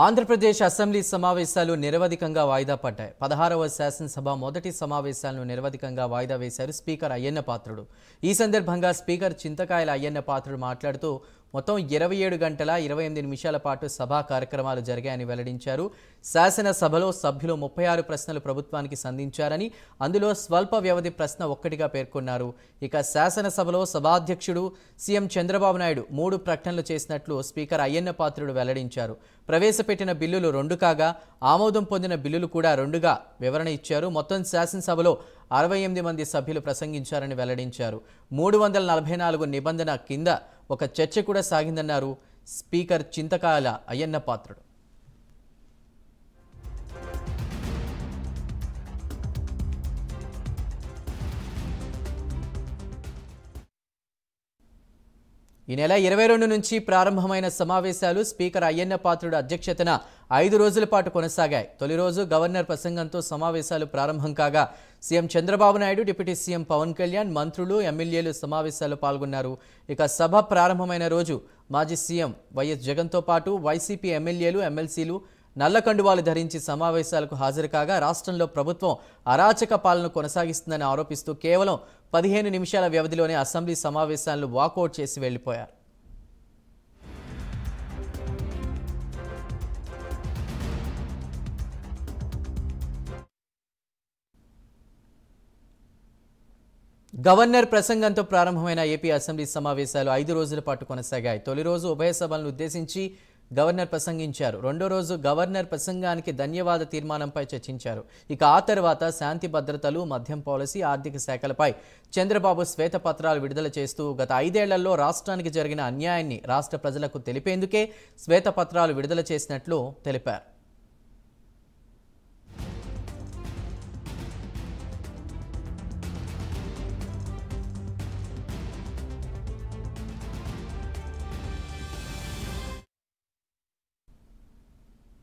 Andhra Pradesh assembly సమావేశాలు నిరవధికంగా వాయిదా పడ్డాయి. 16వ శాసనసభ మొదటి సమావేశాలను నిరవధికంగా వాయిదా వేశారు స్పీకర్ అయ్యన్న పాత్రుడు. ఈ సందర్భంగా స్పీకర్ చింతకాయల అయ్యన్న పాత్రుడు మాట్లాడుతూ మొత్తం 27 గంటల 28 నిమిషాల పాటు సభా కార్యక్రమాలు జరిగాయని వెల్లడించారు. శాసనసభలో సభ్యులు 36 ప్రశ్నలు ప్రభుత్వానికి సంధించారని, అందులో స్వల్ప వ్యవధి ప్రశ్న ఒక్కటిగా పేర్కొన్నారు. ఇక శాసనసభలో సభాధ్యక్షుడు సీఎం చంద్రబాబు నాయుడు 3 ప్రకటనలు చేసినట్లు స్పీకర్ అయ్యన్న పాత్రుడు వెల్లడించారు. ప్రవేశపెట్టిన బిల్లులు 2 కాగా ఆమోదం పొందిన బిల్లులు కూడా 2గా వివరణ ఇచ్చారు. మొత్తం శాసనసభలో 68 మంది సభ్యులు ప్రసంగించారని వెల్లడించారు. 344 నిబంధన కింద ఒక చర్చ కూడా సాగిందన్నారు స్పీకర్ చింతకాయల అయ్యన్న పాత్రుడు. ఈ నెల 22 నుంచి ప్రారంభమైన సమావేశాలు స్పీకర్ అయ్యన్న పాత్రుడు అధ్యక్షతన 5 రోజుల పాటు కొనసాగాయి. తొలి రోజు గవర్నర్ ప్రసంగంతో సమావేశాలు ప్రారంభం కాగా CM Chandrababu Naidu, deputy CM Pawan Kalyan, మంత్రులు, ఎమ్మెల్యేలు సమావేశాల్లో పాల్గొన్నారు. ఇక సభ ప్రారంభమైన రోజు మాజీ సీఎం వైఎస్ జగన్తో పాటు వైసీపీ ఎమ్మెల్యేలు, ఎమ్మెల్సీలు నల్ల కండువాలు ధరించి సమావేశాలకు హాజరు కాగా రాష్ట్రంలో ప్రభుత్వం అరాచక పాలన కొనసాగిస్తుందని ఆరోపిస్తూ కేవలం 15 నిమిషాల వ్యవధిలోనే అసెంబ్లీ సమావేశాలను వాకౌట్ చేసి వెళ్లిపోయారు. గవర్నర్ ప్రసంగంతో ప్రారంభమైన ఏపీ అసెంబ్లీ సమావేశాలు 5 రోజుల పాటు కొనసాగాయి. తొలి రోజు ఉభయ సభలను ఉద్దేశించి గవర్నర్ ప్రసంగించారు. రెండో రోజు గవర్నర్ ప్రసంగానికి ధన్యవాద తీర్మానంపై చర్చించారు. ఇక ఆ తర్వాత శాంతి భద్రతలు, మద్యం పాలసీ, ఆర్థిక శాఖలపై చంద్రబాబు శ్వేతపత్రాలు విడుదల చేస్తూ గత 5 ఏళ్లలో రాష్ట్రానికి జరిగిన అన్యాయాన్ని రాష్ట్ర ప్రజలకు తెలిపేందుకే శ్వేతపత్రాలు విడుదల చేసినట్లు తెలిపారు.